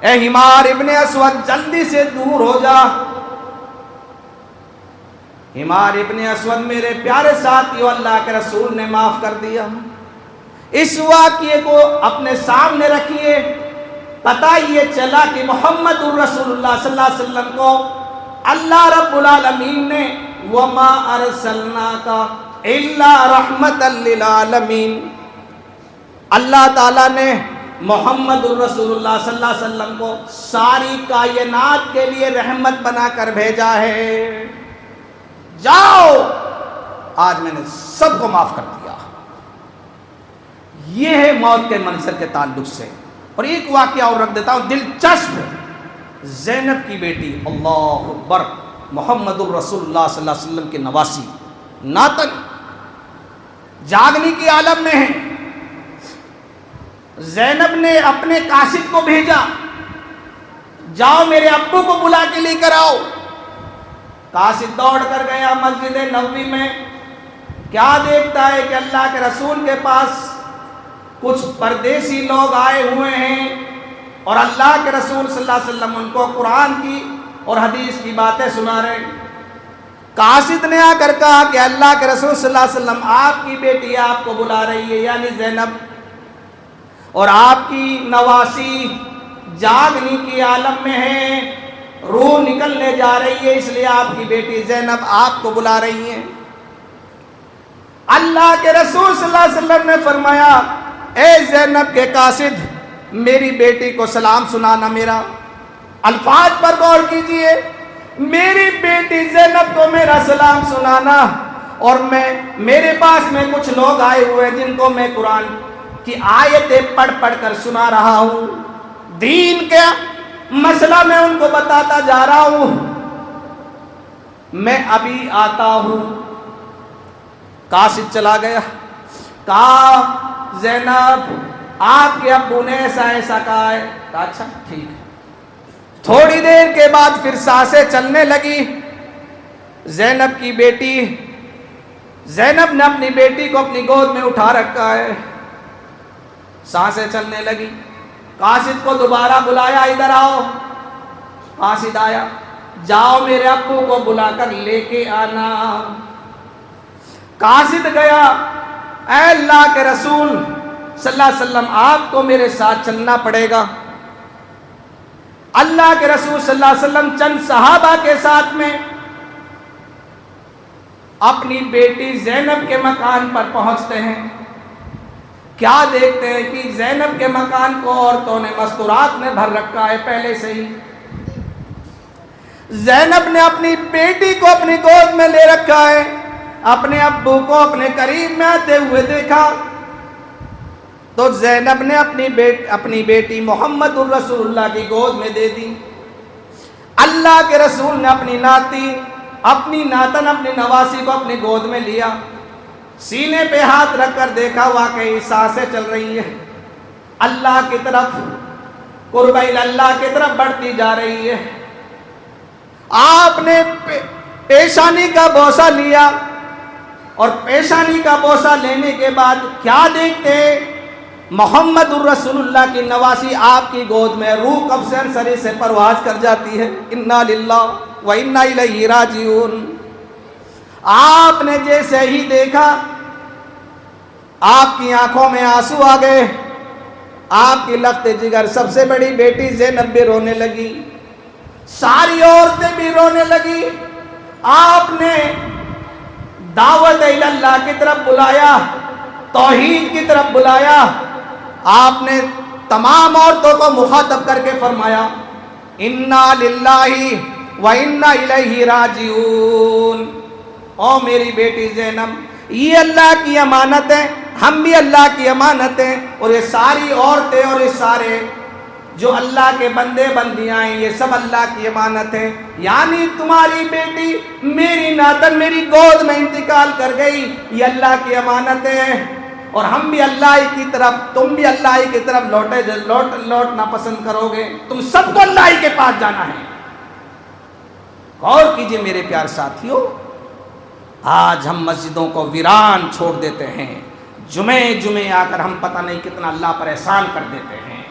اے حمار ابن اسود، جلدی سے دور ہو جا. حمار ابن اسود میرے پیارے ساتھیو، اللہ کے رسول نے معاف کر دیا. اس واقعے کو اپنے سامنے رکھیے. پتہ یہ چلا کہ محمد الرسول اللہ صلی اللہ علیہ وسلم کو اللہ رب العالمین نے وَمَا أَرْسَلْنَاكَ إِلَّا رَحْمَةً لِلْعَالَمِينَ، اللہ تعالیٰ نے محمد الرسول اللہ صلی اللہ علیہ وسلم کو ساری کائنات کے لیے رحمت بنا کر بھیجا ہے. جاؤ، آج میں نے سب کو معاف کر دیا. یہ ہے موت کے منظر کے تعلق سے. اور ایک واقعہ اور رکھ دیتا ہوں دلچسپ. زینب کی بیٹی، اللہ اکبر، محمد الرسول اللہ صلی اللہ علیہ وسلم کے نواسی، ناتن، جاگنے کی عالم میں ہے. زینب نے اپنے قاصد کو بھیجا، جاؤ میرے ابو کو بلا کے لے کر آؤ. قاصد دوڑ کر گیا مسجد نبوی میں. کیا دیکھتا ہے کہ اللہ کے رسول کے پاس کچھ پردیسی لوگ آئے ہوئے ہیں، اور اللہ کے رسول صلی اللہ علیہ وسلم ان کو قرآن کی اور حدیث کی باتیں سنا رہے. قاصد نے آ کر کہا کہ اللہ کے رسول صلی اللہ علیہ وسلم، آپ کی بیٹی آپ کو بلا رہی ہے، یعنی زینب، اور آپ کی نواسی جاگنے کی عالم میں ہے، روح نکلنے جا رہی ہے، اس لیے آپ کی بیٹی زینب آپ کو بلا رہی ہے. اللہ کے رسول صلی اللہ علیہ وسلم نے فرمایا، اے زینب کے قاصد، میری بیٹی کو سلام سنانا. میرا الفاظ پر غور کیجئے، میری بیٹی زینب کو میرا سلام سنانا. اور میرے پاس میں کچھ لوگ آئے ہوئے جن کو میں قرآن کی آیتیں پڑھ پڑھ کر سنا رہا ہوں، دین کا مسئلہ میں ان کو بتاتا جا رہا ہوں. میں ابھی آتا ہوں. قاصد چلا گیا. کہا زینب، آپ کے ابو نے ایسا ایسا کہا ہے. کہا اچھا ٹھیک ہے. تھوڑی دیر کے بعد پھر سانسیں چلنے لگی. زینب کی بیٹی، زینب نے اپنی بیٹی کو اپنی گود میں اٹھا رکھا ہے. سانسیں چلنے لگی. قاصد کو دوبارہ بلایا، ادھر آؤ. قاصد آیا. جاؤ میرے ابو کو بلا کر لے کے آنا. قاصد گیا. اے اللہ کے رسول صلی اللہ علیہ وسلم، آپ کو میرے ساتھ چلنا پڑے گا. اللہ کے رسول صلی اللہ علیہ وسلم چند صحابہ کے ساتھ میں اپنی بیٹی زینب کے مکان پر پہنچتے ہیں. کیا دیکھتے ہیں کہ زینب کے مکان کو عورتوں نے مستورات میں بھر رکھا ہے پہلے سے ہی. زینب نے اپنی بیٹی کو اپنی گود میں لے رکھا ہے. اپنے ابو کو اپنے قریب میں آتے ہوئے دیکھا. تو زینب نے اپنی بیٹی محمد الرسول اللہ کی گود میں دے دی. اللہ کے رسول نے اپنی ناتن اپنی نواسی کو اپنی گود میں لیا, سینے پہ ہاتھ رکھ کر دیکھا, واقعی سانسیں چل رہی ہیں, اللہ کی طرف قرب اللہ کی طرف بڑھتی جا رہی ہے. آپ نے پیشانی کا بوسہ لیا, اور پیشانی کا بوسہ لینے کے بعد کیا دیکھتے, محمد الرسول اللہ کی نواسی آپ کی گود میں, روح کب سے انصری سے پرواز کر جاتی ہے. انا للہ و انا الیہ راجعون. آپ نے جیسے ہی دیکھا آپ کی آنکھوں میں آنسو آ گئے, آپ کی لخت جگر سب سے بڑی بیٹی زینب بھی رونے لگی, ساری عورتیں بھی رونے لگی. آپ نے دعوت اللہ کی طرف بلایا, توحید کی طرف بلایا. آپ نے تمام عورتوں کو مخاطب کر کے فرمایا انا للہ و انا الیہ راجعون. او میری بیٹی زینب, یہ اللہ کی امانت ہے, ہم بھی اللہ کی امانت ہیں, اور یہ ساری عورتیں اور یہ سارے جو اللہ کے بندے بندیاں ہیں, یہ سب اللہ کی امانت ہیں. یعنی تمہاری بیٹی میری ناتن میری گود میں انتقال کر گئی, یہ اللہ کی امانت ہے, اور ہم بھی اللہ ہی کی طرف, تم بھی اللہ ہی کی طرف لوٹنا پسند کرو گے. تم سب کو اللہ ہی کے پاس جانا ہے. غور کیجئے میرے پیار ساتھیوں, آج ہم مسجدوں کو ویران چھوڑ دیتے ہیں, جمعے آ کر ہم پتہ نہیں کتنا اللہ پر احسان کر دیتے ہیں.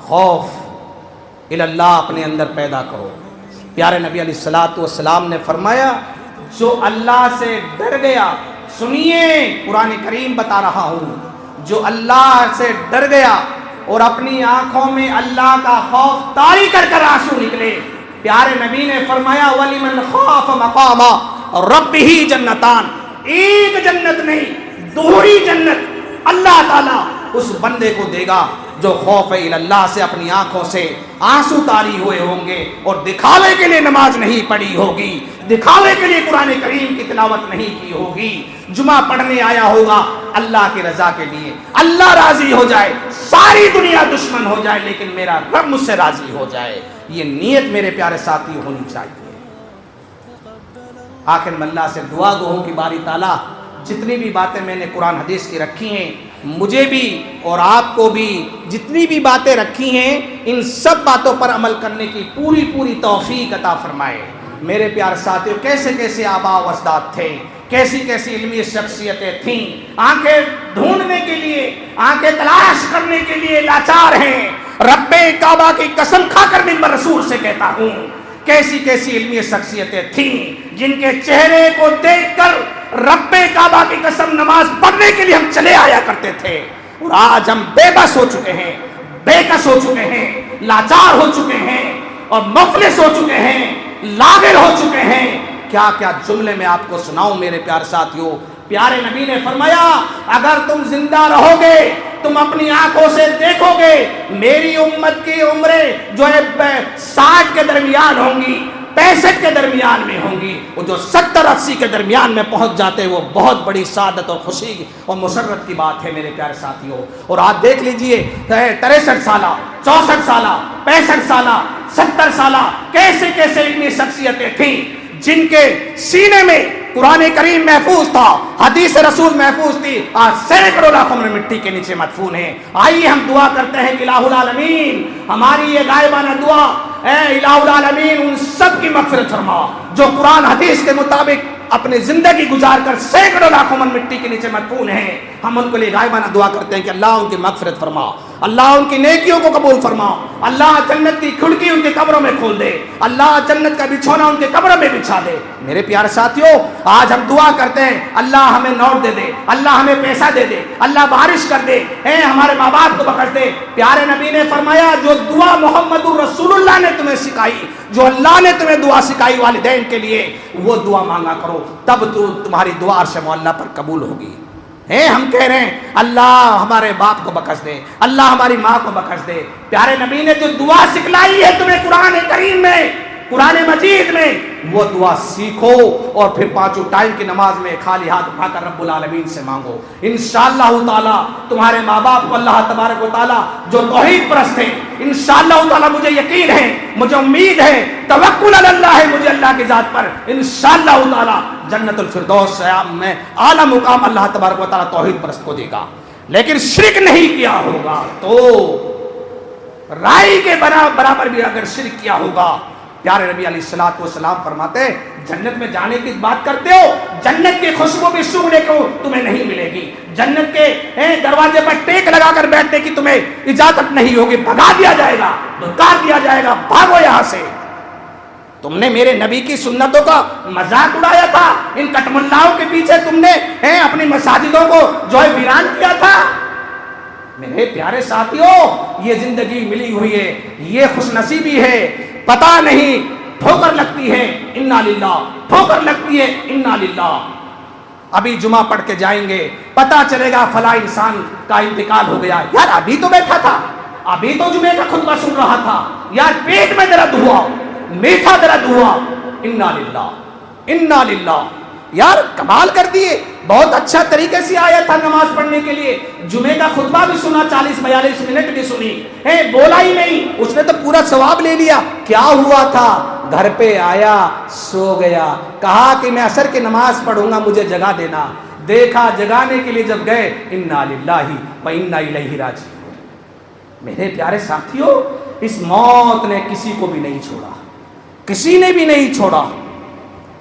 خوف اللہ اپنے اندر پیدا کرو. پیارے نبی علیہ الصلوۃ والسلام نے فرمایا جو اللہ سے ڈر گیا, سنیے قرآن کریم بتا رہا ہوں, جو اللہ سے ڈر گیا اور اپنی آنکھوں میں اللہ کا خوف طاری کر کر آنسو نکلے, پیارے نبی نے فرمایا وَلِمَنْ خَافَ مَقَامَ رَبِّهِ جنتان, ایک جنت نہیں دوہری جنت اللہ تعالیٰ اس بندے کو دے گا جو خوف اللہ سے اپنی آنکھوں سے آنسو طاری ہوئے ہوں گے, اور دکھاوے کے لیے نماز نہیں پڑھی ہوگی, دکھاوے کے لیے قرآن کریم کی تلاوت نہیں کی ہوگی, جمعہ پڑھنے آیا ہوگا اللہ کی رضا کے لیے, اللہ راضی ہو جائے, ساری دنیا دشمن ہو جائے لیکن میرا رب مجھ سے راضی ہو جائے. یہ نیت میرے پیارے ساتھی ہونی چاہیے. آخر میں اللہ سے دعا گو ہوں کہ باری تعالیٰ جتنی بھی باتیں میں نے قرآن حدیث کی رکھی ہیں, مجھے بھی اور آپ کو بھی جتنی بھی باتیں رکھی ہیں, ان سب باتوں پر عمل کرنے کی پوری توفیق عطا فرمائے. میرے پیار ساتھیوں, کیسے کیسے آباء و اجداد تھے, کیسی کیسی علمی شخصیتیں تھیں, آنکھیں ڈھونڈنے کے لیے, آنکھیں تلاش کرنے کے لیے لاچار ہیں. رب کعبہ کی قسم کھا کر منبر رسول سے کہتا ہوں, کیسی کیسی علمی شخصیتیں تھیں جن کے چہرے کو دیکھ کر رب کعبہ کی قسم نماز پڑھنے کے لیے ہم چلے آیا کرتے تھے. اور آج ہم بے بس ہو چکے ہیں, بے کس ہو چکے ہیں, لاچار ہو چکے ہیں, اور مفلس ہو چکے ہیں, لاغر ہو چکے ہیں. کیا کیا جملے میں آپ کو سناؤں میرے پیارے ساتھیوں. پیارے نبی نے فرمایا اگر تم زندہ رہو گے, تم اپنی آنکھوں سے دیکھو گے, میری امت کی عمریں جو ہے 60 کے درمیان ہوں گی, 65 کے درمیان میں ہوں گی, وہ جو 70-80 کے درمیان میں پہنچ جاتے وہ بہت بڑی سعادت اور خوشی اور مسرت کی بات ہے میرے پیارے ساتھیوں. اور آپ دیکھ لیجئے 63 سالہ, 64 سالہ, 65 سالہ, 70 سالہ, کیسے کیسے علمی شخصیتیں تھیں جن کے سینے میں قرآن کریم محفوظ تھا, حدیث رسول محفوظ تھی, آج سینکڑوں لاکھوں میں مٹی کے نیچے مدفون ہیں. آئیے ہم دعا کرتے ہیں کہ الہ العالمین ہماری یہ غائبانہ دعا, اے الہ العالمین ان سب کی مغفرت فرما جو قرآن حدیث کے مطابق اپنی زندگی گزار کر سینکڑوں لاکھوں من مٹی کے نیچے مدفون ہیں. ہم ان کے لیے غائبانہ دعا کرتے ہیں کہ اللہ ان کی مغفرت فرما, اللہ ان کی نیکیوں کو قبول فرما, اللہ جنت کی کھڑکی ان کے قبروں میں کھول دے, اللہ جنت کا بچھونا ان کے قبروں میں بچھا دے. میرے پیارے ساتھیوں, آج ہم دعا کرتے ہیں اللہ ہمیں نوٹ دے دے, اللہ ہمیں پیسہ دے دے, اللہ بارش کر دے, اے ہمارے ماں باپ کو بخش دے. پیارے نبی نے فرمایا جو دعا محمد الرسول اللہ نے تمہیں سکھائی, جو اللہ نے تمہیں دعا سکھائی والدین کے لیے, وہ دعا مانگا کرو, تب تو تمہاری دعا عرش معلیٰ پر قبول ہوگی. ہم کہہ رہے ہیں اللہ ہمارے باپ کو بخش دے, اللہ ہماری ماں کو بخش دے. پیارے نبی نے جو دعا سکھلائی ہے تمہیں قرآن کریم میں, قرآن مجید میں وہ دعا سیکھو اور پھر پانچوں ٹائم کی نماز میں خالی ہاتھ اٹھا کر رب العالمین سے مانگو. انشاءاللہ تعالی تمہارے ماں باپ کو اللہ تبارک و تعالی جو توحید پرست ہیں انشاءاللہ تعالی مجھے یقین ہے, مجھے امید ہے, توکل علی اللہ ہے مجھے اللہ کی ذات پر, انشاءاللہ تعالی جنت الفردوس میں اعلیٰ مقام اللہ تبارک و تعالی توحید پرست کو دے گا. لیکن شرک نہیں کیا ہوگا تو رائی کے برابر بھی اگر شرک کیا ہوگا, پیارے نبی علیہ الصلوۃ والسلام فرماتے جنت میں جانے کی بات کرتے ہو, جنت کی خوشبو بھی سونگنے کو تمہیں نہیں ملے گی, جنت کے دروازے پر ٹیک لگا کر بیٹھنے کی تمہیں اجازت نہیں ہوگی, بھگا دیا جائے گا, دھتکار دیا جائے گا, بھاگو یہاں سے. تم نے میرے نبی کی سنتوں کا مذاق اڑایا تھا, ان کٹملاؤں کے پیچھے تم نے اپنی مساجدوں کو جو ہے ویران کیا تھا. میرے پیارے ساتھیوں, یہ زندگی ملی ہوئی ہے, یہ خوش نصیبی ہے, پتہ نہیں ٹھوکر لگتی ہے انا للہ, ٹھوکر لگتی ہے انا للہ. ابھی جمعہ پڑھ کے جائیں گے, پتہ چلے گا فلاں انسان کا انتقال ہو گیا. یار ابھی تو بیٹھا تھا, ابھی تو جمعے کا خطبہ سن رہا تھا, یار پیٹ میں درد ہوا, میٹھا درد ہوا, انا للہ انا للہ. یار کمال کر دیے, بہت اچھا طریقے سے آیا تھا نماز پڑھنے کے لیے, جمعے کا خطبہ بھی سنا, 40-42 منٹ بھی سنی, بولا ہی نہیں, اس نے تو پورا ثواب لے لیا. کیا ہوا تھا؟ گھر پہ آیا, سو گیا, کہا کہ میں عصر کی نماز پڑھوں گا, مجھے جگہ دینا. دیکھا جگانے کے لیے جب گئے, انا للہ و انا الیہ راجعون. میرے پیارے ساتھیوں, اس موت نے کسی کو بھی نہیں چھوڑا, کسی نے بھی نہیں چھوڑا.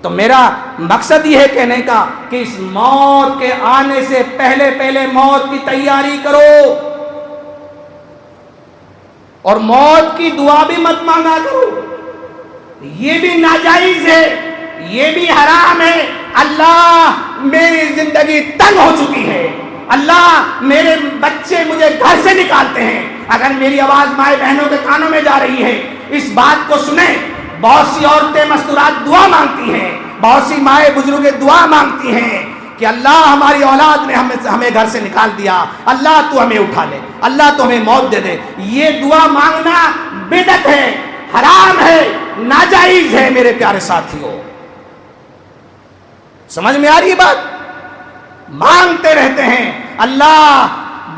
تو میرا مقصد یہ ہے کہنے کا کہ اس موت کے آنے سے پہلے موت کی تیاری کرو, اور موت کی دعا بھی مت مانگا کرو. یہ بھی ناجائز ہے, یہ بھی حرام ہے. اللہ میری زندگی تنگ ہو چکی ہے, اللہ میرے بچے مجھے گھر سے نکالتے ہیں. اگر میری آواز مائیں بہنوں کے کانوں میں جا رہی ہے, اس بات کو سنیں. بہت سی عورتیں مستورات دعا مانگتی ہیں, بہت سی مائیں بزرگ دعا مانگتی ہیں کہ اللہ ہماری اولاد نے ہمیں گھر سے نکال دیا, اللہ تو ہمیں اٹھا لے, اللہ تو ہمیں موت دے دے. یہ دعا مانگنا بدعت ہے, حرام ہے, ناجائز ہے. میرے پیارے ساتھیوں, سمجھ میں آ رہی ہے بات؟ مانگتے رہتے ہیں, اللہ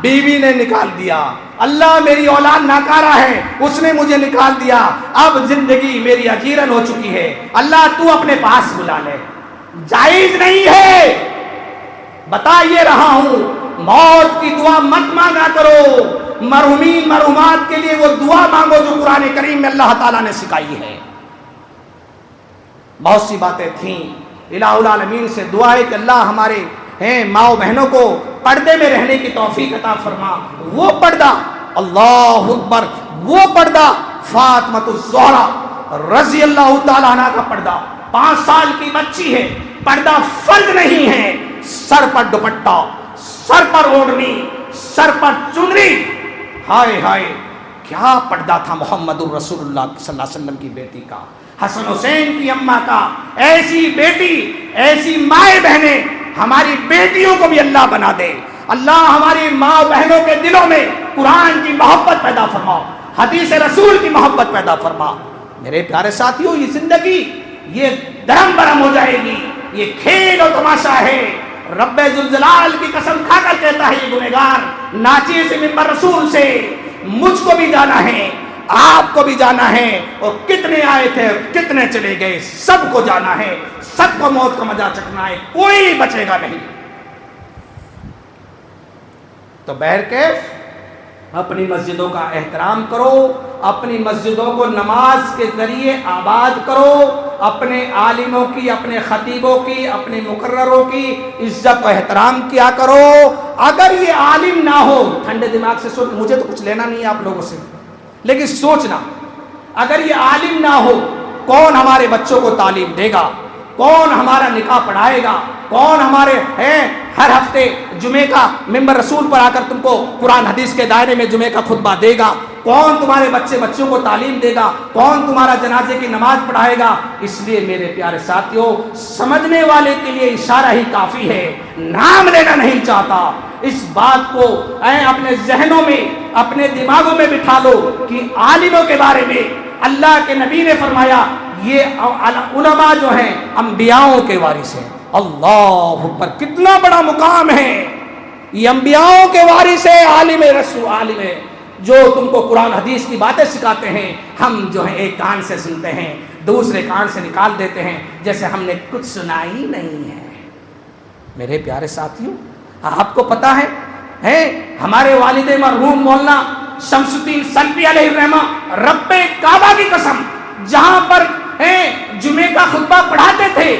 بیوی نے نکال دیا, اللہ میری اولاد ناکارہ ہے, اس نے مجھے نکال دیا, اب زندگی میری اجیرن ہو چکی ہے, اللہ تو اپنے پاس بلا لے. جائز نہیں ہے, بتا یہ رہا ہوں. موت کی دعا مت مانگا کرو, مرحومین مرحومات کے لیے وہ دعا مانگو جو قرآن کریم میں اللہ تعالیٰ نے سکھائی ہے. بہت سی باتیں تھیں, الہ العالمین سے دعا ہے کہ اللہ ہمارے ماؤں بہنوں کو پردے میں رہنے کی توفیق عطا فرما. وہ پردہ, اللہ اکبر, وہ پردہ فاطمہ الزہرا رضی اللہ تعالیٰ عنہ کا پردہ, 5 سال کی بچی ہے, پردہ فرض نہیں ہے, سر پر دوپٹہ, سر پر اوڑھنی, سر پر چنری. ہائے ہائے کیا پردہ تھا محمد الرسول اللہ صلی اللہ علیہ وسلم کی بیٹی کا, حسن حسین کی اماں کا. ایسی بیٹی, ایسی مائیں بہنیں ہماری بیٹیوں کو بھی اللہ بنا دے. اللہ ہماری ماں بہنوں کے دلوں میں قرآن کی محبت پیدا فرما, حدیث رسول کی محبت پیدا فرما. میرے پیارے ساتھیوں, یہ زندگی یہ درم برم ہو جائے گی, یہ کھیل و تماشا ہے. رب ذوالجلال کی قسم کھا کر کہتا ہے یہ گنہگار, ناچیے سے منبر رسول سے, مجھ کو بھی جانا ہے, آپ کو بھی جانا ہے, اور کتنے آئے تھے کتنے چلے گئے, سب کو جانا ہے, سب کو موت کا مزہ چکھنا ہے, کوئی بچے گا نہیں. تو بہرکیف اپنی مسجدوں کا احترام کرو, اپنی مسجدوں کو نماز کے ذریعے آباد کرو, اپنے عالموں کی, اپنے خطیبوں کی, اپنے مقرروں کی عزت و احترام کیا کرو. اگر یہ عالم نہ ہو, ٹھنڈے دماغ سے سوچ, مجھے تو کچھ لینا نہیں ہے آپ لوگوں سے, لیکن سوچنا, اگر یہ عالم نہ ہو, کون ہمارے بچوں کو تعلیم دے گا, کون ہمارا نکاح پڑھائے گا, کون ہمارے ہر ہفتے جمعے کا منبر رسول پر آ کر تم کو قرآن حدیث کے دائرے میں جمعے کا خطبہ دے گا, کون تمہارے بچوں کو تعلیم دے گا, کون تمہارا جنازے کی نماز پڑھائے گا. اس لیے میرے پیارے ساتھیوں, سمجھنے والے کے لیے اشارہ ہی کافی ہے, نام لینا نہیں چاہتا. اس بات کو اپنے ذہنوں میں, اپنے دماغوں میں بٹھا لو کہ عالموں کے بارے میں اللہ کے نبی نے فرمایا یہ علماء جو ہیں انبیاؤں کے وارث ہیں. اللہ اکبر، کتنا بڑا مقام ہے. یہ انبیاؤں کے وارث ہے، عالم رسول، عالم ہے جو تم کو قرآن حدیث کی باتیں سکھاتے ہیں. ہم جو ہے ایک کان سے سنتے ہیں، دوسرے کان سے نکال دیتے ہیں جیسے ہم نے کچھ سنا ہی نہیں ہے. میرے پیارے ساتھیوں، آپ کو پتا ہے ہمارے والد مرحوم مولانا شمس الدین سلفی علیہ الرحمہ، رب کعبہ کی قسم، جہاں پر جمعے کا خطبہ پڑھاتے تھے،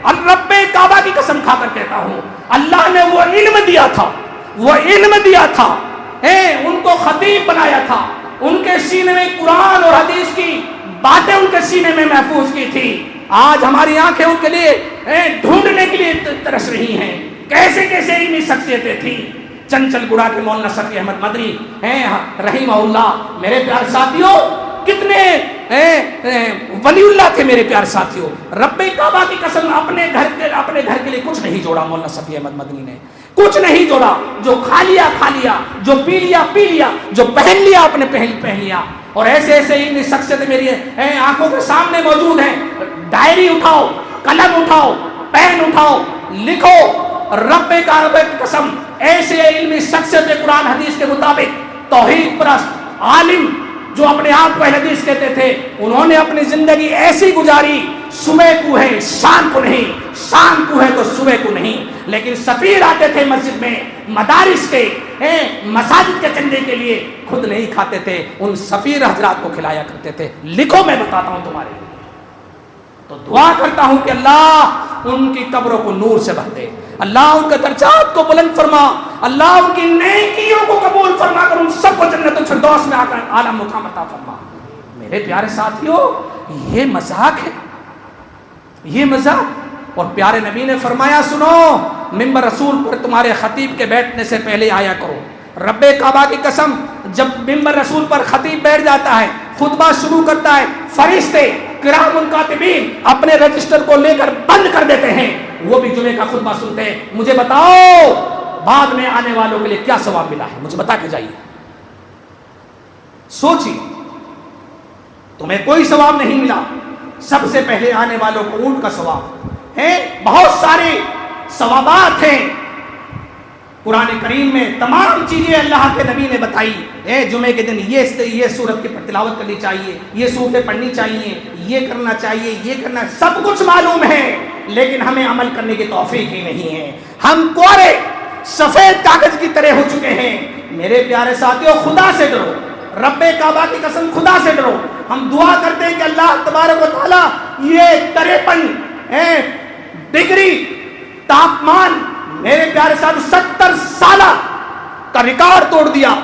اور رب کعبہ کی قسم کھا کر کہتا ہوں، اللہ نے وہ علم دیا تھا، وہ علم دیا تھا، ان کو خطیب بنایا تھا، ان کے سینے میں قرآن اور حدیث کی باتیں ان کے سینے میں محفوظ کی تھی. آج ہماری آنکھیں ان کے لیے ڈھونڈنے کے لیے ترس رہی ہیں. کیسے کیسے علمی شخصیتیں تھیں. چنچل گڑا کے مولانا شفیع احمد مدنی رحمہ اللہ. میرے پیارے ساتھیوں، کتنے ولی اللہ تھے میرے پیارے ساتھیوں. رب کعبہ کی قسم، اپنے گھر کے لیے کچھ نہیں جوڑا مولانا شفیع احمد مدنی نے، کچھ نہیں جوڑا. جو کھا لیا کھا لیا، جو پی لیا پی لیا، جو پہن لیا اپنے پہن لیا. اور ایسے ایسے علمی شخصیت میری آنکھوں کے سامنے موجود ہیں. ڈائری اٹھاؤ، قلم اٹھاؤ، پین اٹھاؤ، لکھو. رب کعبہ کی قسم، ایسے علمی شخصیت قرآن حدیث کے مطابق توحید پرست عالم جو اپنے آپ کو اہل حدیث کہتے تھے، انہوں نے اپنی زندگی ایسی گزاری، صبح کو ہے شام کو نہیں، شام کو ہے تو صبح کو نہیں. لیکن سفیر آتے تھے مسجد میں، مدارس کے مساجد کے چندے کے لیے، خود نہیں کھاتے تھے، ان سفیر حضرات کو کھلایا کرتے تھے. لکھو، میں بتاتا ہوں تمہارے لیے. تو دعا کرتا ہوں کہ اللہ ان کی قبروں کو نور سے بھر دے، اللہ ان کے درجات کو بلند فرما، اللہ ان کی نیکیوں کو قبول فرما کر ان سب کو جنت الفردوس میں آ کر اعلیٰ مقام عطا فرما. میرے پیارے ساتھیوں، یہ مذاق ہے، یہ مذاق. اور پیارے نبی نے فرمایا، سنو، ممبر رسول پر تمہارے خطیب کے بیٹھنے سے پہلے آیا کرو. رب کعبہ کی قسم، جب ممبر رسول پر خطیب بیٹھ جاتا ہے، خطبہ شروع کرتا ہے، فرشتے کرام الکاتبین اپنے رجسٹر کو لے کر بند کر دیتے ہیں، وہ بھی جمعے کا خطبہ سنتے ہیں. مجھے بتاؤ بعد میں آنے والوں کے لیے کیا ثواب ملا ہے؟ مجھے بتا کے جائیے. سوچیے، تمہیں کوئی ثواب نہیں ملا. سب سے پہلے آنے والوں کو اونٹ کا ثواب ہے. بہت سارے ثوابات ہیں قرآن کریم میں. تمام چیزیں اللہ کے نبی نے بتائی. جمعے کے دن یہ سورت کی تلاوت کرنی چاہیے، یہ سورتیں پڑھنی چاہیے، یہ کرنا چاہیے، یہ کرنا، سب کچھ معلوم ہے، لیکن ہمیں عمل کرنے کی توفیق ہی نہیں ہے. ہم کوڑے سفید کاغذ کی طرح ہو چکے ہیں. میرے پیارے ساتھیوں، خدا سے ڈرو، رب کعبہ کی قسم خدا سے ڈرو. ہم دعا کرتے ہیں کہ اللہ تبارک و تعالیٰ یہ 53 ڈگری تاپمان، میرے پیارے ساتھ 70 سالہ کا ریکارڈ توڑ دیا.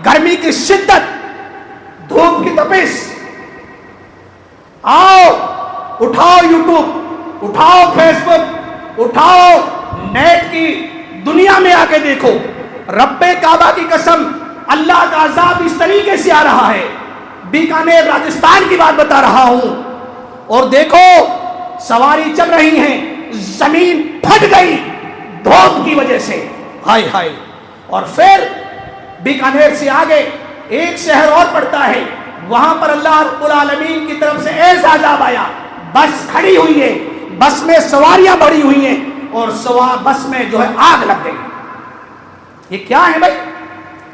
گرمی کی شدت، دھوپ کی تپش. آؤ، اٹھاؤ یوٹیوب، اٹھاؤ فیس بک، اٹھاؤ نیٹ کی دنیا میں آ کے دیکھو. رب کعبہ کی قسم، اللہ کا عذاب اس طریقے سے آ رہا ہے. بیکانیر راجستھان کی بات بتا رہا ہوں. اور دیکھو، سواری چل رہی ہیں، زمین پھٹ گئی دھوپ کی وجہ سے. ہائے ہائے. اور پھر بیکانیر سے آگے ایک شہر اور پڑتا ہے، وہاں پر اللہ رب العالمین کی طرف سے ایسا عذاب آیا. بس کھڑی ہوئی ہے، بس میں سواریاں بڑھی ہوئی ہیں، اور بس میں جو ہے آگ لگ گئی. یہ کیا ہے بھائی؟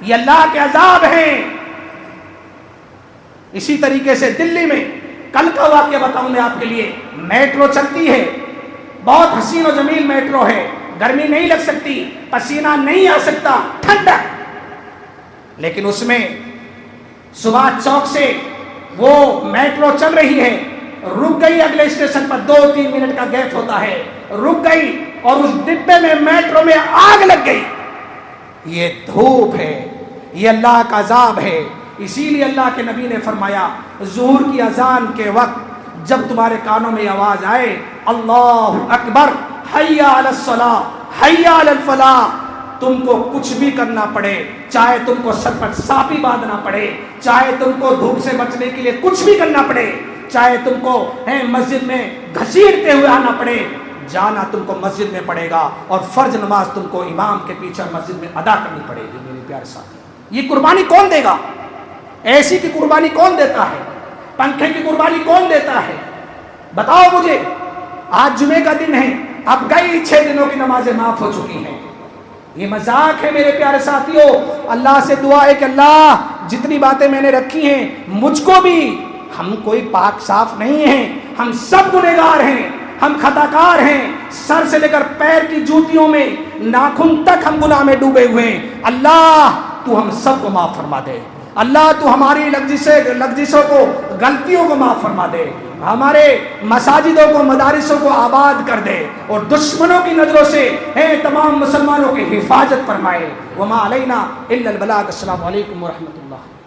یہ اللہ کے عذاب ہیں. اسی طریقے سے دلی میں کل کا واقعہ بتاؤں میں آپ کے لیے. میٹرو چلتی ہے، بہت حسین و جمیل میٹرو ہے، گرمی نہیں لگ سکتی، پسینہ نہیں آ سکتا، ٹھنڈا. لیکن اس میں صبح چوک سے وہ میٹرو چل رہی ہے، رک گئی اگلے اسٹیشن پر، 2-3 منٹ کا گیپ ہوتا ہے، رک گئی اور اس ڈبے میں میٹرو میں آگ لگ گئی. یہ دھوپ ہے، یہ اللہ کا عذاب ہے. اسی لیے اللہ کے نبی نے فرمایا، ظہور کی اذان کے وقت جب تمہارے کانوں میں آواز آئے، اللہ اکبر، حی علی الصلاۃ، حی علی الفلاح، تم کو کچھ بھی کرنا پڑے، چاہے تم کو سر پر سانپی باندھنا پڑے، چاہے تم کو دھوپ سے بچنے کے لیے کچھ بھی کرنا پڑے، چاہے تم کو مسجد میں گھسیٹتے ہوئے آنا پڑے، جانا تم کو مسجد میں پڑے گا. اور فرض نماز تم کو امام کے پیچھے مسجد میں ادا کرنی پڑے گی. میرے پیارے ساتھی، یہ قربانی کون دے گا؟ اے سی کی قربانی کون دیتا ہے؟ پنکھے کی قربانی کون دیتا ہے؟ بتاؤ مجھے، آج جمعے کا دن ہے، اب گئی 6 دنوں کی نمازیں معاف ہو چکی ہیں. یہ مذاق ہے میرے پیارے ساتھیوں. اللہ سے دعا ہے کہ اللہ جتنی باتیں میں نے رکھی ہیں مجھ کو بھی، ہم کوئی پاک صاف نہیں ہیں، ہم سب گنہگار ہیں، ہم خطا کار ہیں، سر سے لے کر پیر کی جوتیوں میں ناخن تک ہم گناہ میں ڈوبے ہوئے ہیں. اللہ تو ہم سب کو معاف فرما دے. اللہ تو ہماری لغزشوں کو، غلطیوں کو معاف فرما دے. ہمارے مساجدوں کو، مدارسوں کو آباد کر دے اور دشمنوں کی نظروں سے تمام مسلمانوں کی حفاظت فرمائے. وما علینا الا البلاغ. السلام علیکم ورحمۃ اللہ.